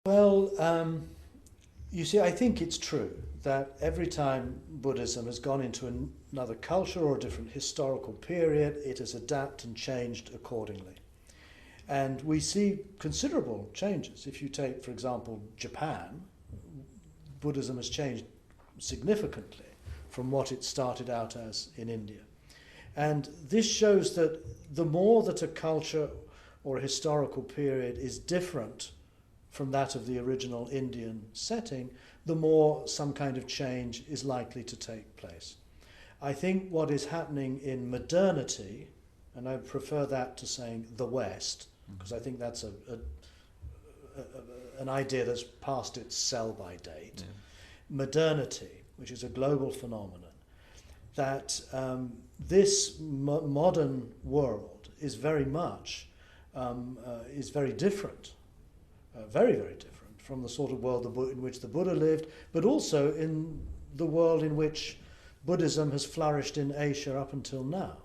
Well, you see, I think it's true that every time Buddhism has gone into another culture or a different historical period, it has adapted and changed accordingly. And we see considerable changes. If you take, for example, Japan, Buddhism has changed significantly from what it started out as in India. And this shows that the more that a culture or a historical period is different from that of the original Indian setting, the more some kind of change is likely to take place. I think what is happening in modernity, and I prefer that to saying the West, because I think that's an idea that's past its sell-by date. Yeah. Modernity, which is a global phenomenon, that this modern world is very much, is very different, very, very different from the sort of world in which the Buddha lived, but also in the world in which Buddhism has flourished in Asia up until now.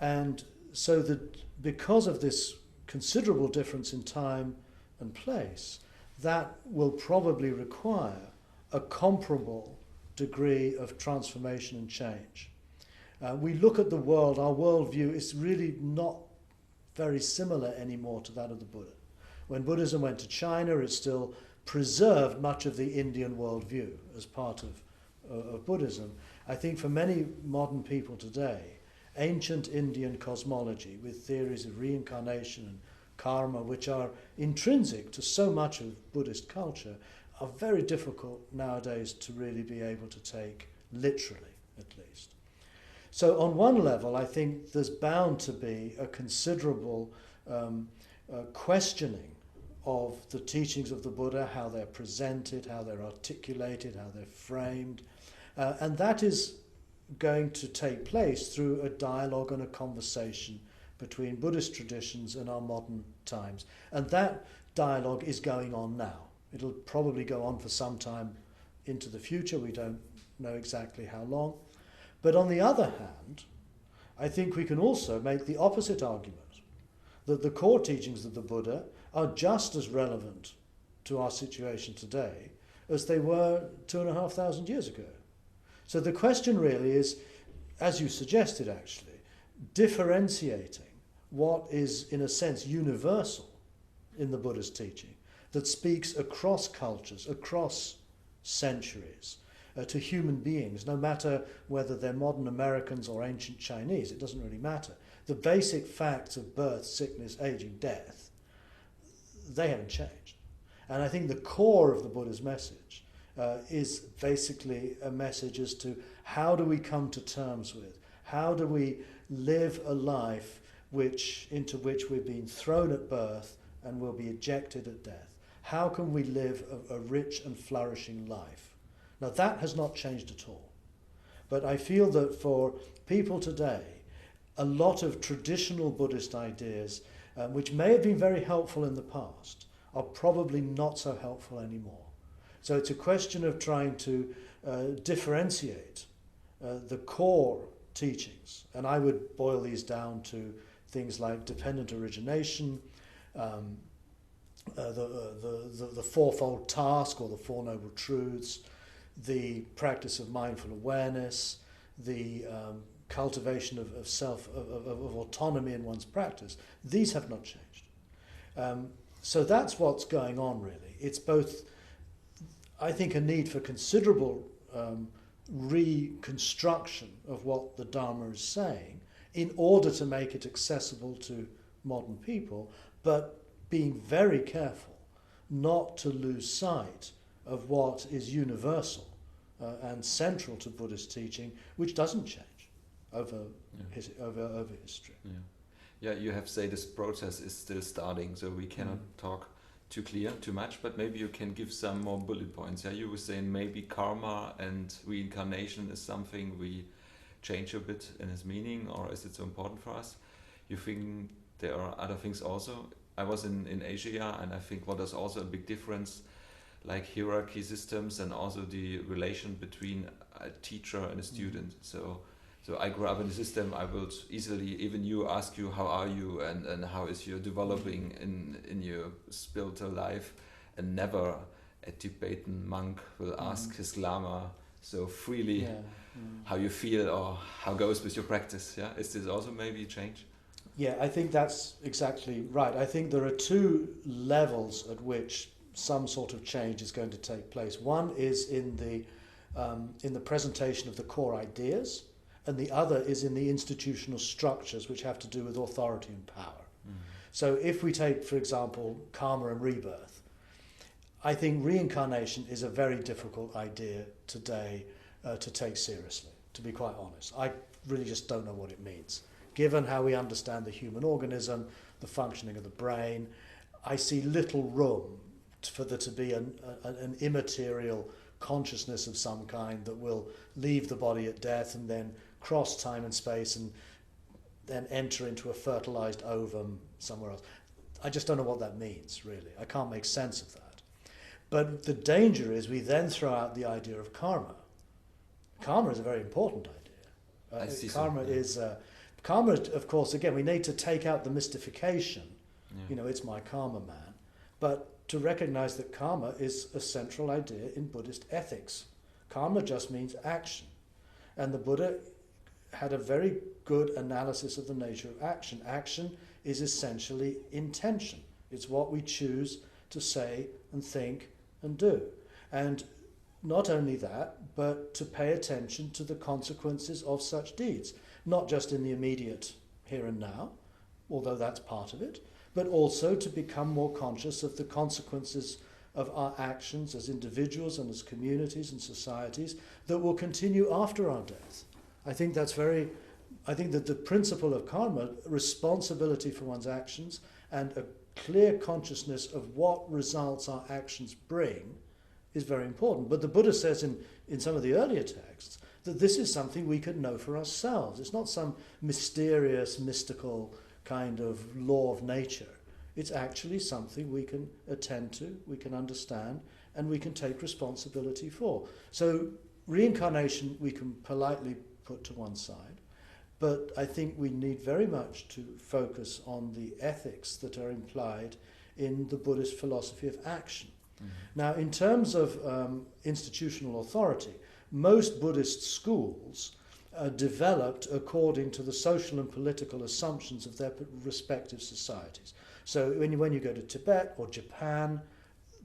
And so that because of this considerable difference in time and place, that will probably require a comparable degree of transformation and change. We look at the world, our worldview is really not very similar anymore to that of the Buddha. When Buddhism went to China, it still preserved much of the Indian worldview as part of Buddhism. I think for many modern people today, ancient Indian cosmology with theories of reincarnation and karma, which are intrinsic to so much of Buddhist culture, are very difficult nowadays to really be able to take literally, at least. So on one level, I think there's bound to be a considerable questioning of the teachings of the Buddha, how they're presented, how they're articulated, how they're framed. And that is going to take place through a dialogue and a conversation between Buddhist traditions and our modern times. And that dialogue is going on now. It'll probably go on for some time into the future. We don't know exactly how long. But on the other hand, I think we can also make the opposite argument, that the core teachings of the Buddha are just as relevant to our situation today as they were 2,500 years ago. So the question really is, as you suggested actually, differentiating what is in a sense universal in the Buddha's teaching, that speaks across cultures, across centuries, to human beings, no matter whether they're modern Americans or ancient Chinese, it doesn't really matter. The basic facts of birth, sickness, aging, death, they haven't changed. And I think the core of the Buddha's message is basically a message as to how do we come to terms with, how do we live a life into which we've been thrown at birth and will be ejected at death. How can we live a rich and flourishing life? Now that has not changed at all. But I feel that for people today, a lot of traditional Buddhist ideas, which may have been very helpful in the past, are probably not so helpful anymore. So it's a question of trying to differentiate the core teachings. And I would boil these down to things like dependent origination, the fourfold task or the Four Noble Truths, the practice of mindful awareness, the cultivation of autonomy in one's practice. These have not changed. So that's what's going on really. It's both, I think, a need for considerable reconstruction of what the Dharma is saying in order to make it accessible to modern people, but being very careful not to lose sight of what is universal and central to Buddhist teaching, which doesn't change over history. Yeah, you have said this process is still starting, so we cannot talk too much, but maybe you can give some more bullet points. Yeah, you were saying maybe karma and reincarnation is something we change a bit in its meaning, or is it so important for us? You think there are other things also? I was in Asia, and I think what is also a big difference, like hierarchy systems and also the relation between a teacher and a student. So I grew up in a system, I will easily, even you, ask you how are you and how is you developing in your spiritual life. and never a Tibetan monk will ask his lama so freely how you feel or how goes with your practice. Yeah, is this also maybe a change? Yeah, I think that's exactly right. I think there are two levels at which some sort of change is going to take place. One is in the presentation of the core ideas, and the other is in the institutional structures which have to do with authority and power. So if we take, for example, karma and rebirth, I think reincarnation is a very difficult idea today to take seriously, to be quite honest. I really just don't know what it means. Given how we understand the human organism, the functioning of the brain, I see little room for there to be an immaterial consciousness of some kind that will leave the body at death and then cross time and space and then enter into a fertilized ovum somewhere else. I just don't know what that means, really. I can't make sense of that. But the danger is we then throw out the idea of karma. Karma is a very important idea. I see Karma so, yeah. is... Karma, of course, again, we need to take out the mystification. You know, it's my karma man. But to recognize that karma is a central idea in Buddhist ethics. Karma just means action. And the Buddha had a very good analysis of the nature of action. Action is essentially intention. It's what we choose to say and think and do. And not only that, but to pay attention to the consequences of such deeds. Not just in the immediate here and now, although that's part of it, but also to become more conscious of the consequences of our actions as individuals and as communities and societies that will continue after our death. I think that the principle of karma, responsibility for one's actions and a clear consciousness of what results our actions bring is very important. But the Buddha says in some of the earlier texts that this is something we can know for ourselves. It's not some mysterious, mystical kind of law of nature. It's actually something we can attend to, we can understand, and we can take responsibility for. So reincarnation we can politely put to one side, but I think we need very much to focus on the ethics that are implied in the Buddhist philosophy of action. Now, in terms of institutional authority, most Buddhist schools are developed according to the social and political assumptions of their respective societies. So when you go to Tibet or Japan,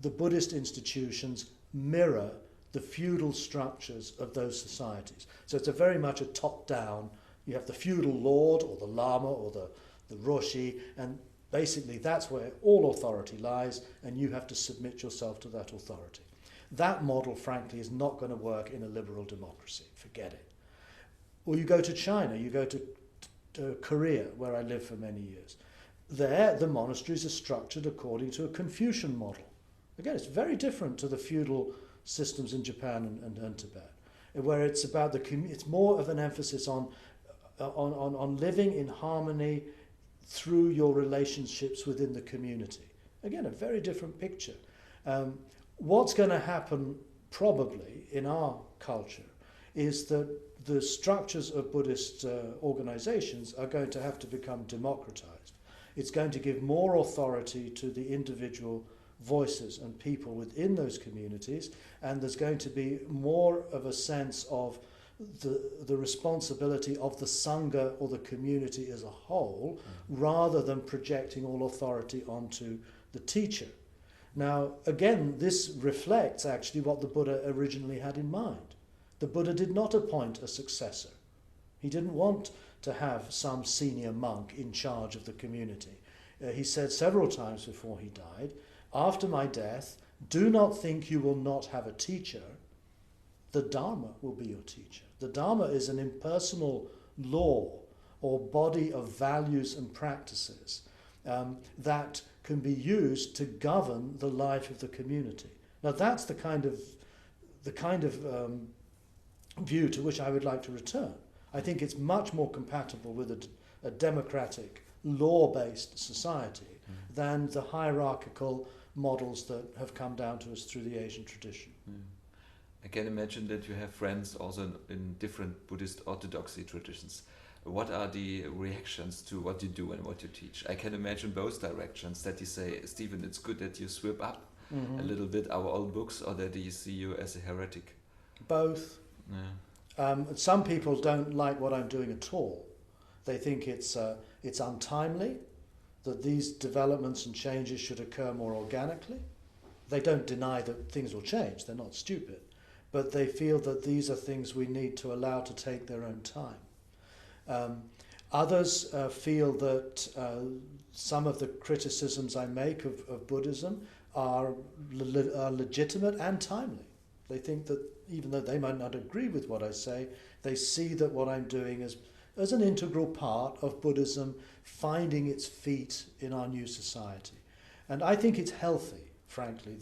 the Buddhist institutions mirror the feudal structures of those societies. So it's very much a top-down. You have the feudal lord or the lama or the roshi, and basically that's where all authority lies, and you have to submit yourself to that authority. That model, frankly, is not going to work in a liberal democracy. Forget it. Or you go to China, you go to Korea, where I lived for many years. There, the monasteries are structured according to a Confucian model. Again, it's very different to the feudal systems in Japan and Tibet, where it's about it's more of an emphasis on living in harmony through your relationships within the community. Again, a very different picture. What's going to happen probably in our culture is that the structures of Buddhist organizations are going to have to become democratized. It's going to give more authority to the individual voices and people within those communities, and there's going to be more of a sense of the responsibility of the Sangha or the community as a whole, rather than projecting all authority onto the teacher. Now, again, this reflects actually what the Buddha originally had in mind. The Buddha did not appoint a successor. He didn't want to have some senior monk in charge of the community. He said several times before he died, "After my death, do not think you will not have a teacher. The Dharma will be your teacher." The Dharma is an impersonal law or body of values and practices that can be used to govern the life of the community. Now, that's the kind of view to which I would like to return. I think it's much more compatible with a democratic, law-based society than the hierarchical models that have come down to us through the Asian tradition. I can imagine that you have friends also in different Buddhist orthodoxy traditions. What are the reactions to what you do and what you teach? I can imagine both directions, that you say, Stephen, it's good that you swim up a little bit our old books, or that they see you as a heretic? Both. Yeah. Some people don't like what I'm doing at all. They think it's untimely, that these developments and changes should occur more organically. They don't deny that things will change, they're not stupid, but they feel that these are things we need to allow to take their own time. Others feel that some of the criticisms I make of Buddhism are legitimate and timely. They think that even though they might not agree with what I say, they see that what I'm doing as an integral part of Buddhism finding its feet in our new society. And I think it's healthy, frankly,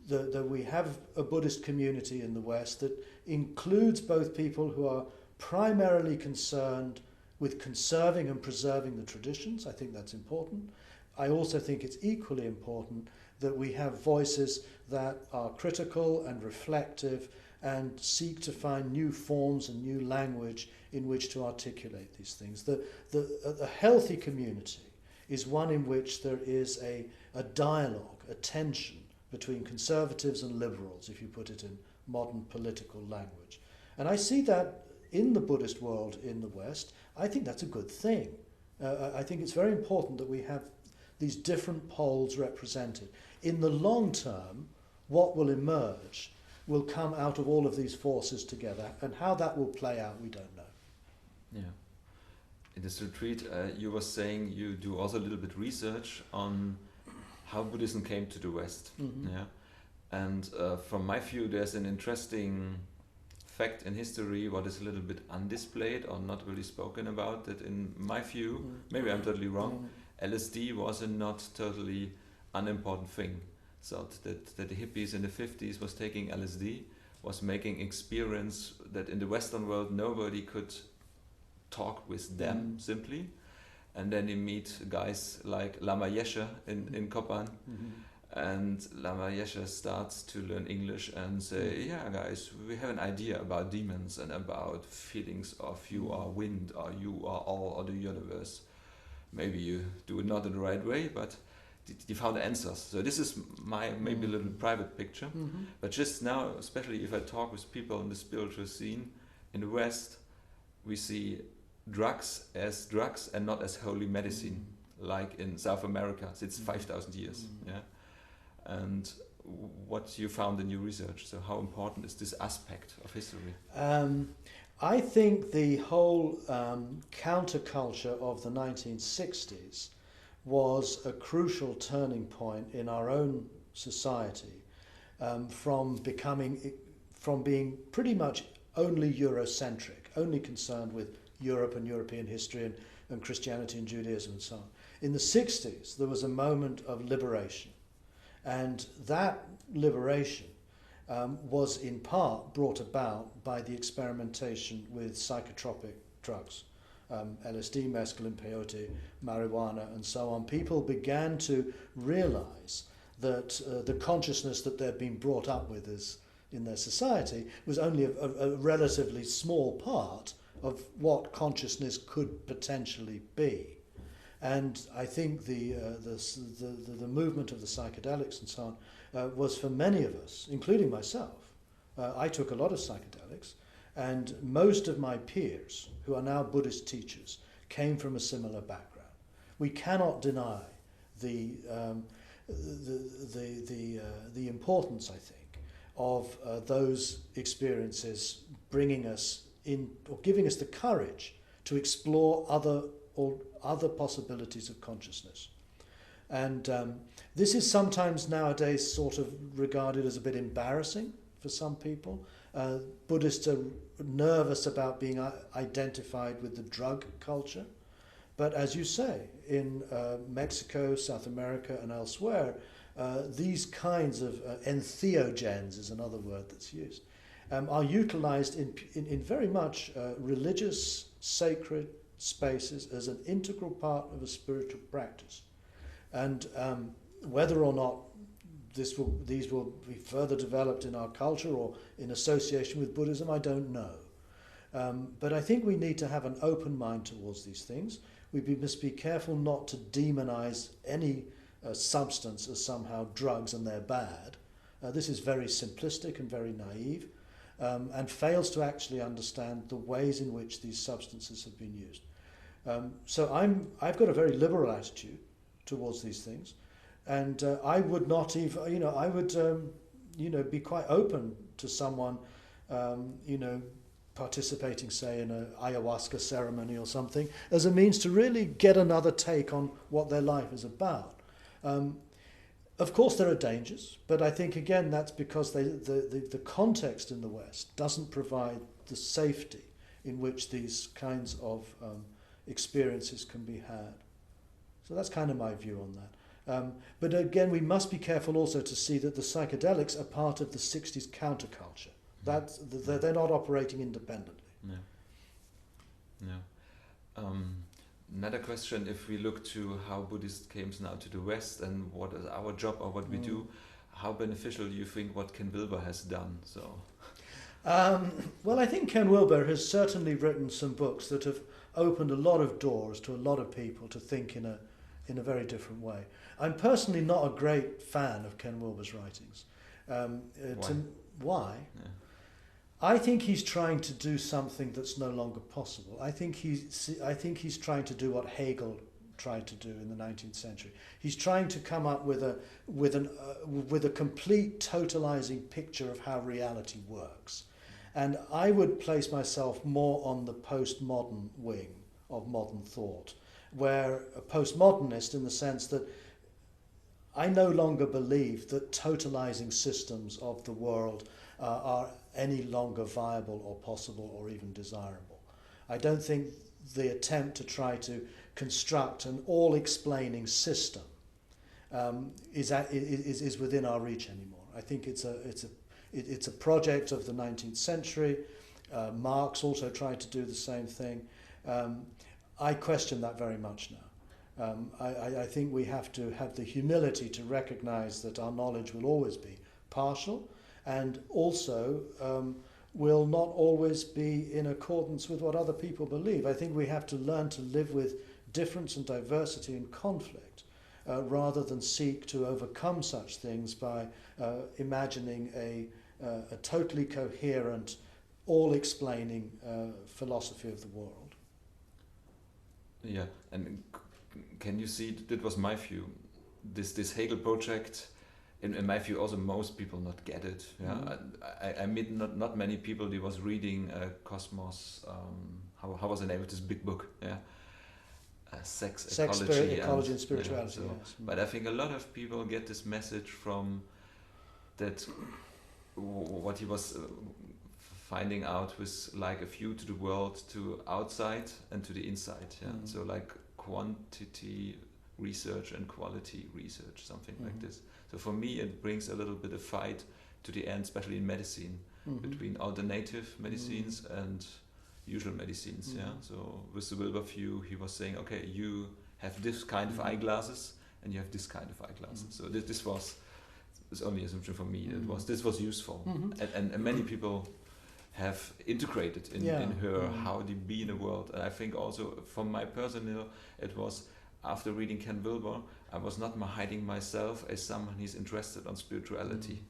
that we have a Buddhist community in the West that includes both people who are primarily concerned with conserving and preserving the traditions. I think that's important. I also think it's equally important that we have voices that are critical and reflective and seek to find new forms and new language in which to articulate these things. A healthy community is one in which there is a dialogue, a tension between conservatives and liberals, if you put it in modern political language. And I see that in the Buddhist world in the West. I think that's a good thing. I think it's very important that we have these different poles represented. In the long term, what will emerge will come out of all of these forces together, and how that will play out, we don't know. Yeah. In this retreat, you were saying you do also a little bit research on how Buddhism came to the West. Mm-hmm. Yeah. And from my view, there's an interesting fact in history what is a little bit undisplayed or not really spoken about, that in my view, maybe I'm totally wrong, LSD was a not totally unimportant thing. So that the hippies in the 50s was taking LSD, was making experience that in the Western world nobody could talk with them simply. And then you meet guys like Lama Yeshe in Kopan, and Lama Yeshe starts to learn English and say, yeah guys, we have an idea about demons and about feelings of you are wind or you are all of the universe. Maybe you do it not in the right way, but you found answers. So this is my maybe a little private picture. But just now, especially if I talk with people in the spiritual scene in the West, we see drugs as drugs and not as holy medicine, like in South America. It's 5,000 years. Yeah. And what you found in your research, so how important is this aspect of history? I think the whole counterculture of the 1960s was a crucial turning point in our own society, from being pretty much only Eurocentric, only concerned with Europe and European history and Christianity and Judaism and so on. In the 60s, there was a moment of liberation, and that liberation was in part brought about by the experimentation with psychotropic drugs, LSD, mescaline, peyote, marijuana, and so on. People began to realize that the consciousness that they'd been brought up with in their society was only a relatively small part of what consciousness could potentially be. And I think the movement of the psychedelics and so on was for many of us, including myself. I took a lot of psychedelics, and most of my peers, who are now Buddhist teachers, came from a similar background. We cannot deny the importance, I think, of those experiences bringing us in, or giving us the courage to explore other possibilities of consciousness. And this is sometimes nowadays sort of regarded as a bit embarrassing for some people. Buddhists are nervous about being identified with the drug culture. But as you say, in Mexico, South America, and elsewhere, these kinds of entheogens is another word that's used, are utilized in very much religious, sacred spaces as an integral part of a spiritual practice. And whether or not these will be further developed in our culture or in association with Buddhism, I don't know. But I think we need to have an open mind towards these things. We must be careful not to demonize any substance as somehow drugs and they're bad. This is very simplistic and very naive, and fails to actually understand the ways in which these substances have been used. So I've got a very liberal attitude towards these things, and I would not even, I would, be quite open to someone, participating, say, in an ayahuasca ceremony or something, as a means to really get another take on what their life is about. Of course, there are dangers, but I think, again, that's because the context in the West doesn't provide the safety in which these kinds of experiences can be had. So that's kind of my view on that. But again, we must be careful also to see that the psychedelics are part of the 60s counterculture. They're not operating independently. Another question, if we look to how Buddhists came now to the West and what is our job or what we do, how beneficial do you think what Ken Wilber has done? So, well, I think Ken Wilber has certainly written some books that have opened a lot of doors to a lot of people to think in a very different way. I'm personally not a great fan of Ken Wilber's writings. Why? Yeah. I think he's trying to do something that's no longer possible. I think he's trying to do what Hegel tried to do in the 19th century. He's trying to come up with a complete totalizing picture of how reality works. And I would place myself more on the postmodern wing of modern thought, where a postmodernist, in the sense that I no longer believe that totalizing systems of the world are any longer viable or possible or even desirable. I don't think the attempt to try to construct an all-explaining system is within our reach anymore. I think it's a project of the 19th century. Marx also tried to do the same thing. I question that very much now. I think we have to have the humility to recognize that our knowledge will always be partial, and also will not always be in accordance with what other people believe. I think we have to learn to live with difference and diversity and conflict, rather than seek to overcome such things by imagining a totally coherent, all-explaining philosophy of the world. Yeah, and can you see, that was my view, this Hegel project, in my view also most people not get it. Yeah, I meet not many people who was reading Cosmos, how was the name of this big book? Yeah, Sex, Ecology, and Spirituality. Yeah, so, yes. But I think a lot of people get this message from that, what he was finding out was like a view to the world, to outside and to the inside. Yeah, so like quantity research and quality research, something like this. So for me, it brings a little bit of fight to the end, especially in medicine, between alternative medicines and usual medicines. Yeah. So with the Wilber view, he was saying, okay, you have this kind of eyeglasses and you have this kind of eyeglasses. So this was, it's only assumption for me. This was useful, and many people have integrated in her how they be in the world. And I think also from my personal, it was after reading Ken Wilber, I was not hiding myself as someone who's interested on spirituality,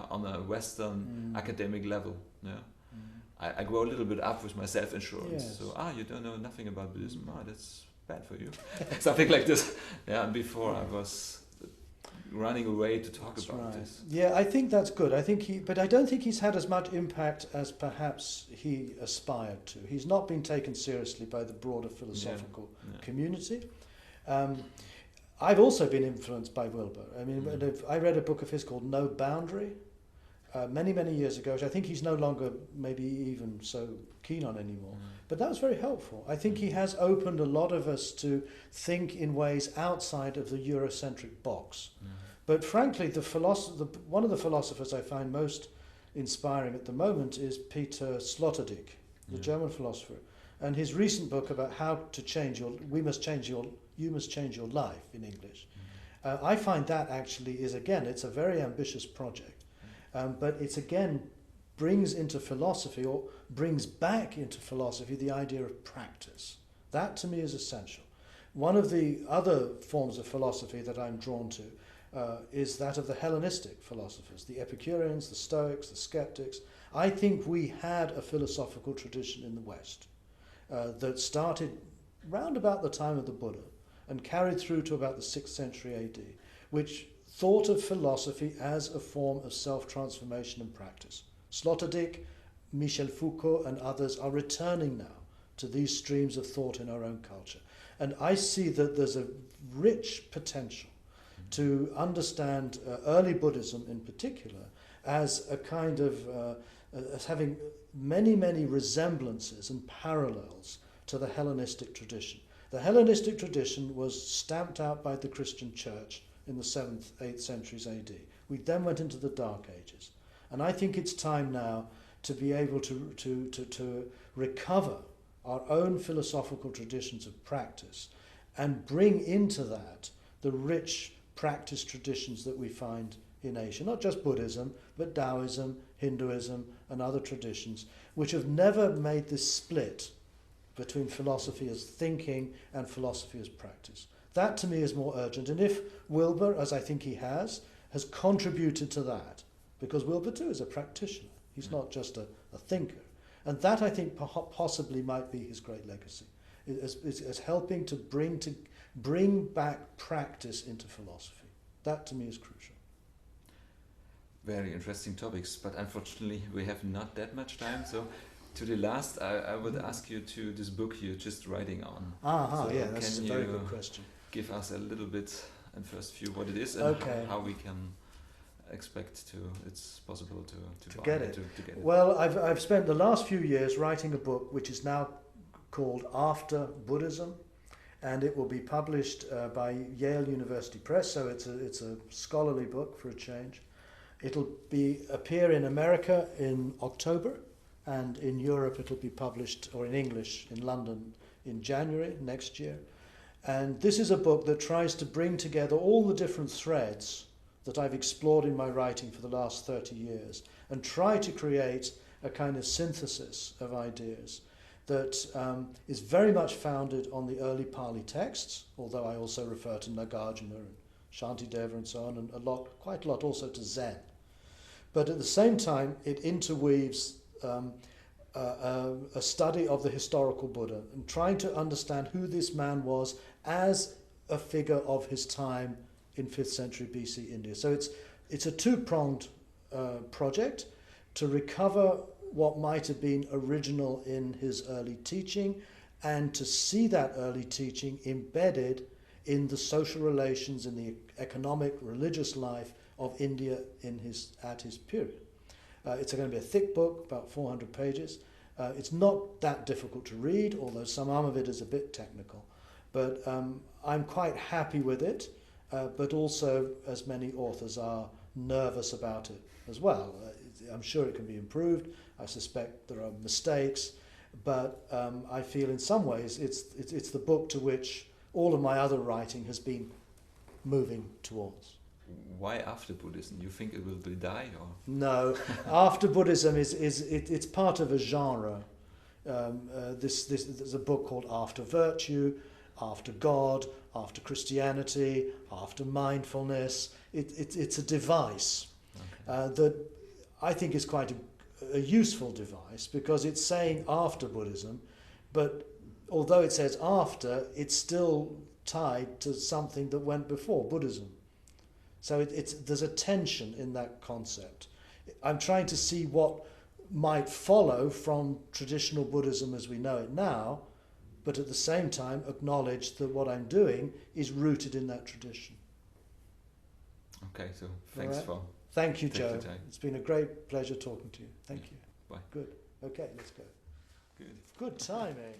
on a Western academic level. Yeah, I grow a little bit up with my self-insurance. Yes. So you don't know nothing about Buddhism. That's bad for you. Something like this. Yeah, and before I was running away to talk about this. Yeah, I think that's good. But I don't think he's had as much impact as perhaps he aspired to. He's not been taken seriously by the broader philosophical community. I've also been influenced by Wilber. I mean, I read a book of his called No Boundary many, many years ago, which I think he's no longer maybe even so keen on anymore. But that was very helpful. I think he has opened a lot of us to think in ways outside of the Eurocentric box. But frankly, one of the philosophers I find most inspiring at the moment is Peter Sloterdijk, the German philosopher. And his recent book about how to change you must change your life in English. I find that actually it's a very ambitious project. But it's again brings into philosophy, or brings back into philosophy, the idea of practice. That to me is essential. One of the other forms of philosophy that I'm drawn to is that of the Hellenistic philosophers, the Epicureans, the Stoics, the Skeptics. I think we had a philosophical tradition in the West that started round about the time of the Buddha and carried through to about the 6th century AD, which thought of philosophy as a form of self-transformation and practice. Sloterdijk, Michel Foucault and others are returning now to these streams of thought in our own culture. And I see that there's a rich potential to understand early Buddhism in particular as a kind of, as having many, many resemblances and parallels to the Hellenistic tradition. The Hellenistic tradition was stamped out by the Christian Church in the 7th, 8th centuries AD. We then went into the Dark Ages. And I think it's time now to be able to recover our own philosophical traditions of practice and bring into that the rich practice traditions that we find in Asia, not just Buddhism, but Taoism, Hinduism, and other traditions, which have never made this split between philosophy as thinking and philosophy as practice. That to me is more urgent. And if Wilber, as I think he has contributed to that, because Wilber too is a practitioner. He's not just a thinker. And that I think possibly might be his great legacy, as helping to bring back practice into philosophy. That to me is crucial. Very interesting topics, but unfortunately we have not that much time. So to the last, I would ask you to this book you're just writing on. So yeah, that's a very good question. Give us a little bit in first view what it is and okay. how we can expect to, it's possible to get it. To get it. Well, I've spent the last few years writing a book which is now called After Buddhism, and it will be published by Yale University Press, so it's a scholarly book for a change. It'll appear in America in October, and in Europe it'll be published, or in English, in London in January next year. And this is a book that tries to bring together all the different threads that I've explored in my writing for the last 30 years and try to create a kind of synthesis of ideas that is very much founded on the early Pali texts, although I also refer to Nagarjuna and Shantideva and so on, and quite a lot also to Zen. But at the same time, it interweaves a study of the historical Buddha and trying to understand who this man was as a figure of his time in 5th century BC India. So it's a two-pronged project to recover what might have been original in his early teaching and to see that early teaching embedded in the social relations, in the economic, religious life of India at his period. It's going to be a thick book, about 400 pages. It's not that difficult to read, although some of it is a bit technical. But I'm quite happy with it, but also, as many authors are, nervous about it as well. I'm sure it can be improved. I suspect there are mistakes, but I feel in some ways it's the book to which all of my other writing has been moving towards. Why after Buddhism? You think it will die or? No, after Buddhism it's part of a genre. There's a book called After Virtue, After God, After Christianity, After Mindfulness. It's a device that I think is quite a useful device because it's saying after Buddhism, but although it says after, it's still tied to something that went before Buddhism. So there's a tension in that concept. I'm trying to see what might follow from traditional Buddhism as we know it now, but at the same time acknowledge that what I'm doing is rooted in that tradition. Okay, so thanks for... Thank you, Joe. It's been a great pleasure talking to you. Thank you. Bye. Good. Okay, let's go. Good. Good timing.